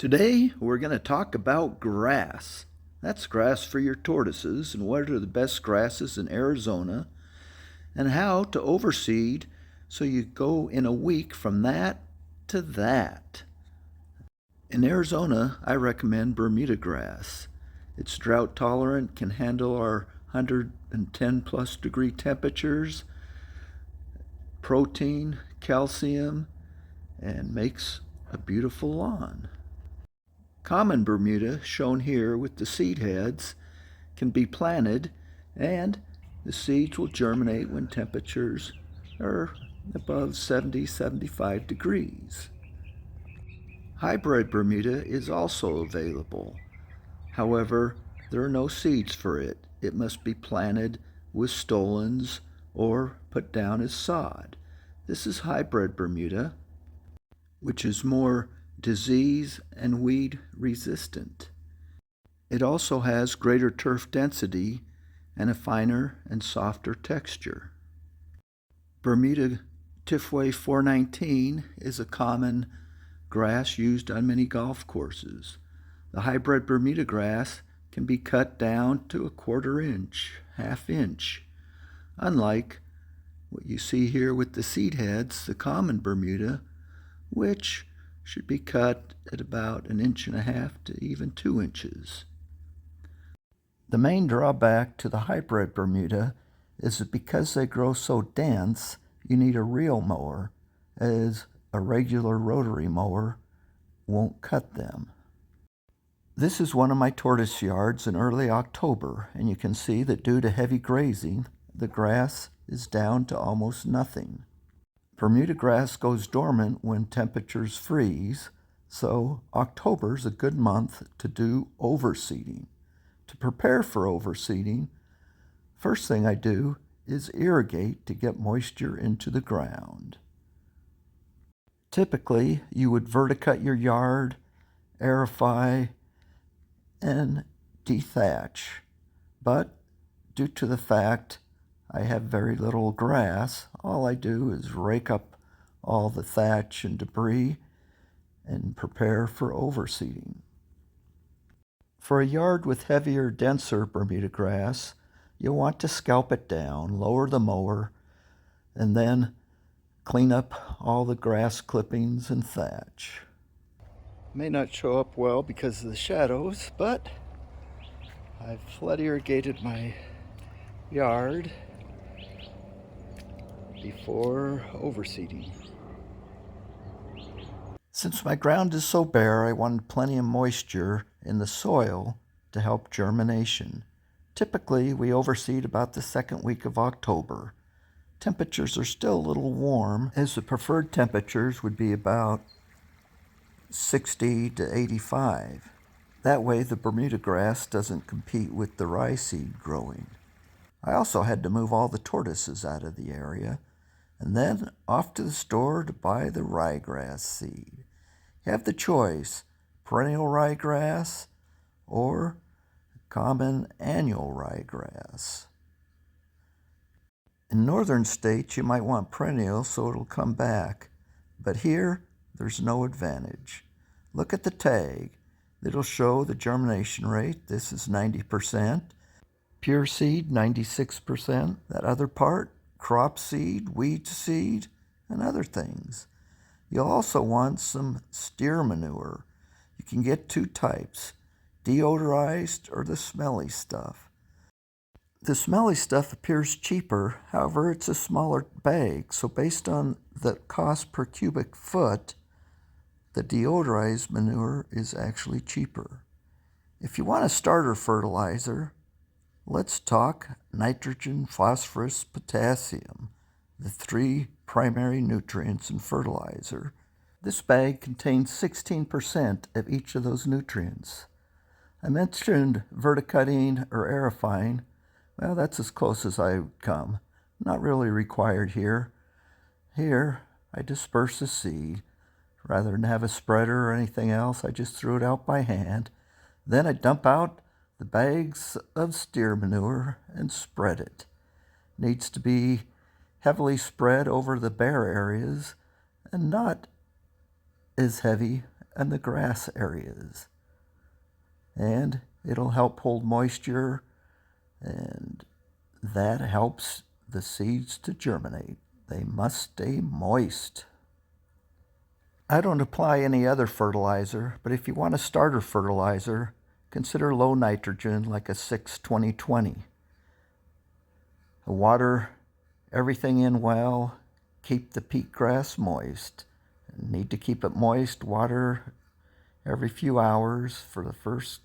Today we're going to talk about grass. That's grass for your tortoises and what are the best grasses in Arizona and how to overseed so you go in a week from that to that. In Arizona, I recommend Bermuda grass. It's drought tolerant, can handle our 110 plus degree temperatures, protein, calcium, and makes a beautiful lawn. Common Bermuda, shown here with the seed heads, can be planted and the seeds will germinate when temperatures are above 70-75 degrees. Hybrid Bermuda is also available. However, there are no seeds for it. It must be planted with stolons or put down as sod. This is hybrid Bermuda, which is more disease and weed resistant. It also has greater turf density and a finer and softer texture. Bermuda Tifway 419 is a common grass used on many golf courses. The hybrid Bermuda grass can be cut down to a 1/4 inch, 1/2 inch. Unlike what you see here with the seed heads, the common Bermuda, which should be cut at about 1.5 to even 2 inches. The main drawback to the hybrid Bermuda is that because they grow so dense, you need a reel mower, as a regular rotary mower won't cut them. This is one of my tortoise yards in early October, and you can see that due to heavy grazing, the grass is down to almost nothing. Bermuda grass goes dormant when temperatures freeze, so October's a good month to do overseeding. To prepare for overseeding, first thing I do is irrigate to get moisture into the ground. Typically, you would verticut your yard, aerify, and dethatch, but due to the fact I have very little grass, all I do is rake up all the thatch and debris and prepare for overseeding. For a yard with heavier, denser Bermuda grass, you'll want to scalp it down, lower the mower, and then clean up all the grass clippings and thatch. May not show up well because of the shadows, but I've flood irrigated my yard before overseeding. Since my ground is so bare, I wanted plenty of moisture in the soil to help germination. Typically, we overseed about the second week of October. Temperatures are still a little warm, as the preferred temperatures would be about 60 to 85. That way the Bermuda grass doesn't compete with the rye seed growing. I also had to move all the tortoises out of the area, and then off to the store to buy the ryegrass seed. You have the choice, perennial ryegrass or common annual ryegrass. In northern states, you might want perennial so it'll come back, but here there's no advantage. Look at the tag. It'll show the germination rate. This is 90%. Pure seed, 96%. That other part, crop seed, weed seed, and other things. You'll also want some steer manure. You can get 2 types, deodorized or the smelly stuff. The smelly stuff appears cheaper, however, it's a smaller bag, so based on the cost per cubic foot, the deodorized manure is actually cheaper. If you want a starter fertilizer, let's talk nitrogen, phosphorus, potassium, the 3 primary nutrients in fertilizer. This bag contains 16% of each of those nutrients. I mentioned verticutting or aerifying. Well, that's as close as I would come. Not really required here. Here, I disperse the seed. Rather than have a spreader or anything else, I just threw it out by hand. Then I dump out the bags of steer manure and spread it. Needs to be heavily spread over the bare areas and not as heavy and the grass areas. And it'll help hold moisture, and that helps the seeds to germinate. They must stay moist. I don't apply any other fertilizer, but if you want a starter fertilizer, consider low nitrogen like a 6-20-20. Water everything in well, keep the peat grass moist. Need to keep it moist, water every few hours for the first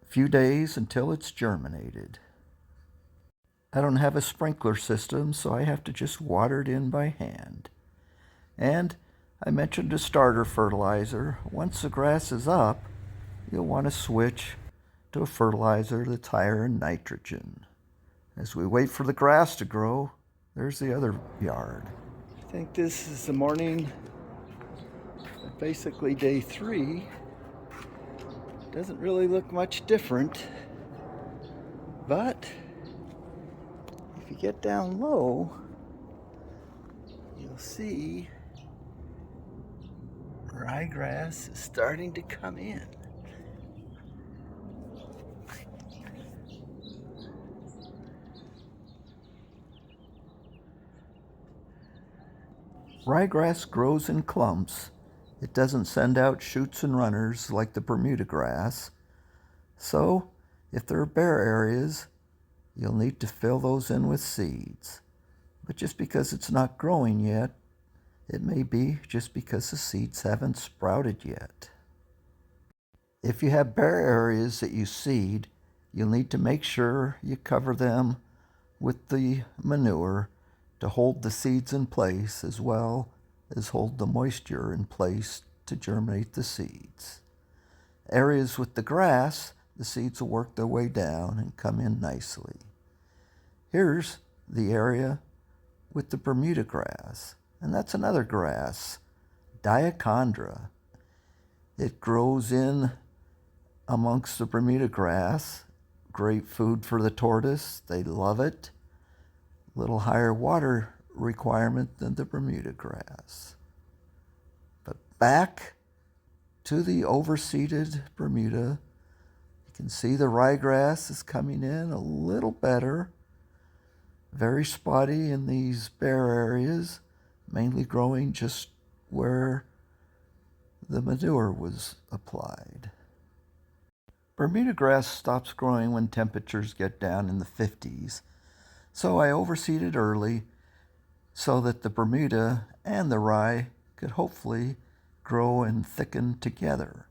few days until it's germinated. I don't have a sprinkler system, so I have to just water it in by hand. And I mentioned a starter fertilizer. Once the grass is up, you'll want to switch to a fertilizer that's higher in nitrogen. As we wait for the grass to grow, there's the other yard. I think this is the morning, basically day 3. Doesn't really look much different, but if you get down low, you'll see ryegrass is starting to come in. Ryegrass grows in clumps. It doesn't send out shoots and runners like the Bermuda grass. So, if there are bare areas, you'll need to fill those in with seeds. But just because it's not growing yet, it may be just because the seeds haven't sprouted yet. If you have bare areas that you seed, you'll need to make sure you cover them with the manure to hold the seeds in place as well as hold the moisture in place to germinate the seeds. Areas with the grass, the seeds will work their way down and come in nicely. Here's the area with the Bermuda grass, and that's another grass, Diachondra. It grows in amongst the Bermuda grass. Great food for the tortoise. They love it. Little higher water requirement than the Bermuda grass. But back to the overseeded Bermuda, you can see the ryegrass is coming in a little better. Very spotty in these bare areas, mainly growing just where the manure was applied. Bermuda grass stops growing when temperatures get down in the 50s, so I overseeded early so that the Bermuda and the rye could hopefully grow and thicken together.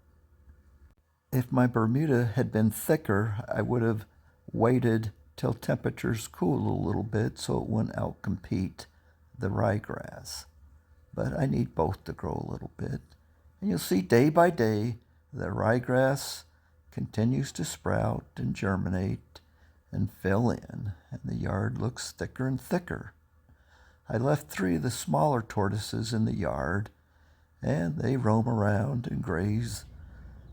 If my Bermuda had been thicker, I would have waited till temperatures cool a little bit so it wouldn't outcompete the ryegrass. But I need both to grow a little bit. And you'll see day by day the ryegrass continues to sprout and germinate and fill in, and the yard looks thicker and thicker. I left 3 of the smaller tortoises in the yard, and they roam around and graze,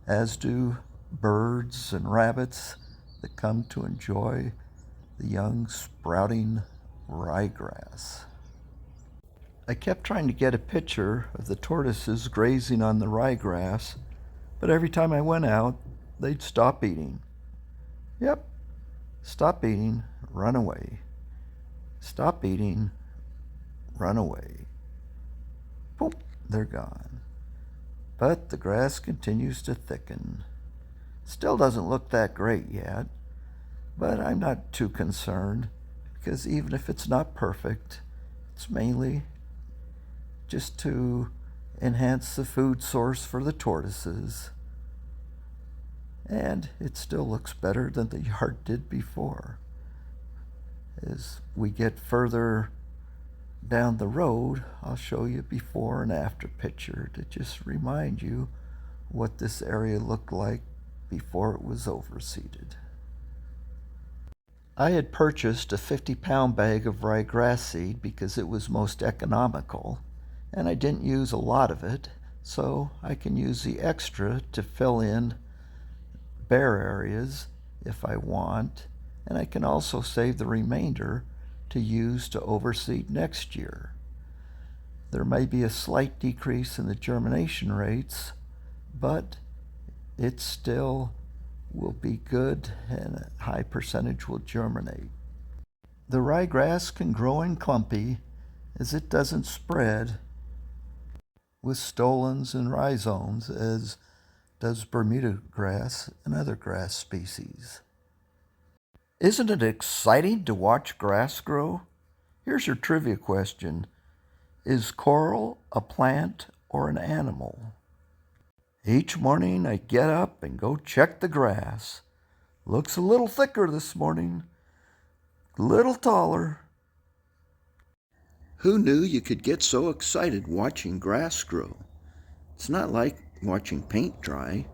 as do birds and rabbits that come to enjoy the young sprouting ryegrass. I kept trying to get a picture of the tortoises grazing on the ryegrass, but every time I went out, they'd stop eating. Yep, stop eating, run away. Stop eating, run away. Boom, they're gone. But the grass continues to thicken. Still doesn't look that great yet, but I'm not too concerned because even if it's not perfect, it's mainly just to enhance the food source for the tortoises. And it still looks better than the yard did before. As we get further down the road, I'll show you before and after picture to just remind you what this area looked like before it was overseeded. I had purchased a 50-pound bag of ryegrass seed because it was most economical, and I didn't use a lot of it, so I can use the extra to fill in bare areas if I want, and I can also save the remainder to use to overseed next year. There may be a slight decrease in the germination rates, but it still will be good and a high percentage will germinate. The ryegrass can grow in clumpy as it doesn't spread with stolons and rhizomes as does Bermuda grass and other grass species. Isn't it exciting to watch grass grow? Here's your trivia question. Is coral a plant or an animal? Each morning I get up and go check the grass. Looks a little thicker this morning, a little taller. Who knew you could get so excited watching grass grow? It's not like watching paint dry.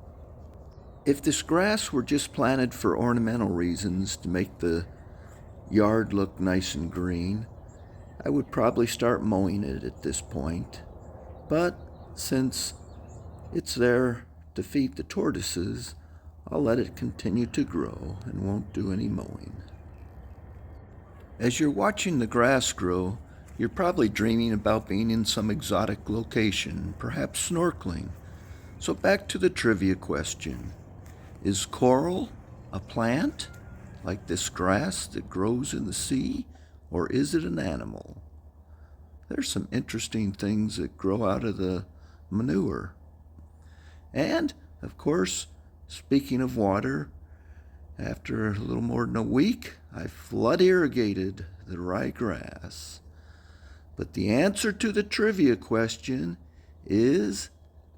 If this grass were just planted for ornamental reasons to make the yard look nice and green, I would probably start mowing it at this point. But since it's there to feed the tortoises, I'll let it continue to grow and won't do any mowing. As you're watching the grass grow, you're probably dreaming about being in some exotic location, perhaps snorkeling. So back to the trivia question. Is coral a plant, like this grass that grows in the sea, or is it an animal? There's some interesting things that grow out of the manure. And, of course, speaking of water, after a little more than a week, I flood irrigated the ryegrass. But the answer to the trivia question is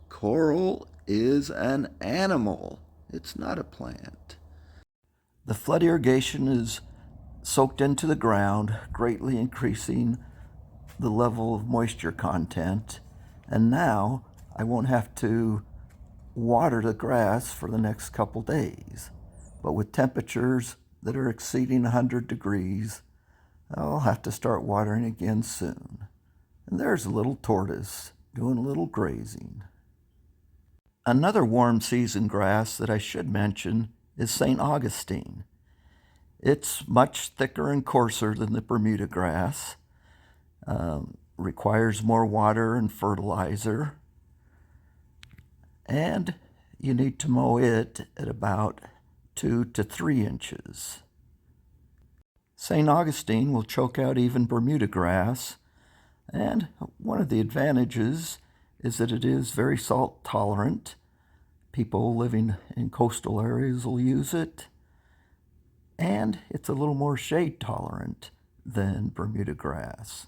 coral is an animal. It's not a plant. The flood irrigation is soaked into the ground, greatly increasing the level of moisture content. And now I won't have to water the grass for the next couple days. But with temperatures that are exceeding 100 degrees, I'll have to start watering again soon. And there's a little tortoise doing a little grazing. Another warm season grass that I should mention is St. Augustine. It's much thicker and coarser than the Bermuda grass, requires more water and fertilizer, and you need to mow it at about 2 to 3 inches. St. Augustine will choke out even Bermuda grass, and one of the advantages is that it is very salt tolerant. People living in coastal areas will use it, and it's a little more shade tolerant than Bermuda grass.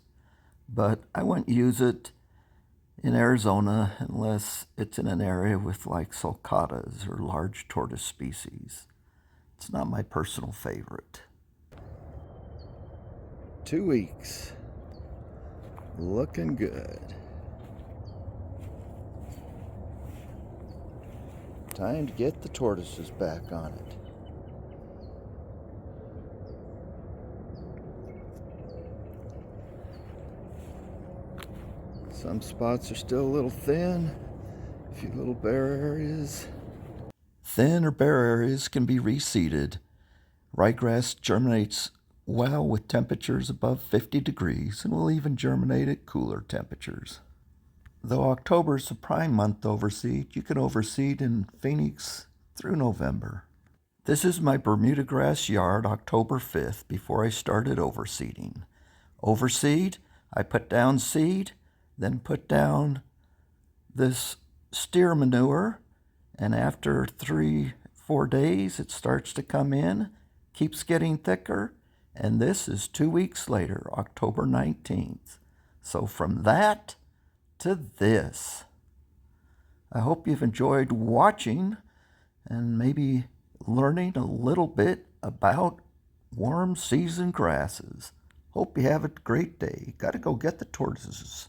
But I wouldn't use it in Arizona unless it's in an area with like sulcatas or large tortoise species. It's not my personal favorite. 2 weeks. Looking good. Time to get the tortoises back on it. Some spots are still a little thin, a few little bare areas. Thin or bare areas can be reseeded. Ryegrass germinates well with temperatures above 50 degrees and will even germinate at cooler temperatures. Though October is the prime month to overseed, you can overseed in Phoenix through November. This is my Bermuda grass yard October 5th before I started overseeding. Overseed, I put down seed, then put down this steer manure, and after 3-4 days it starts to come in, keeps getting thicker, and this is 2 weeks later, October 19th. So from that to this. I hope you've enjoyed watching and maybe learning a little bit about warm season grasses. Hope you have a great day. Got to go get the tortoises.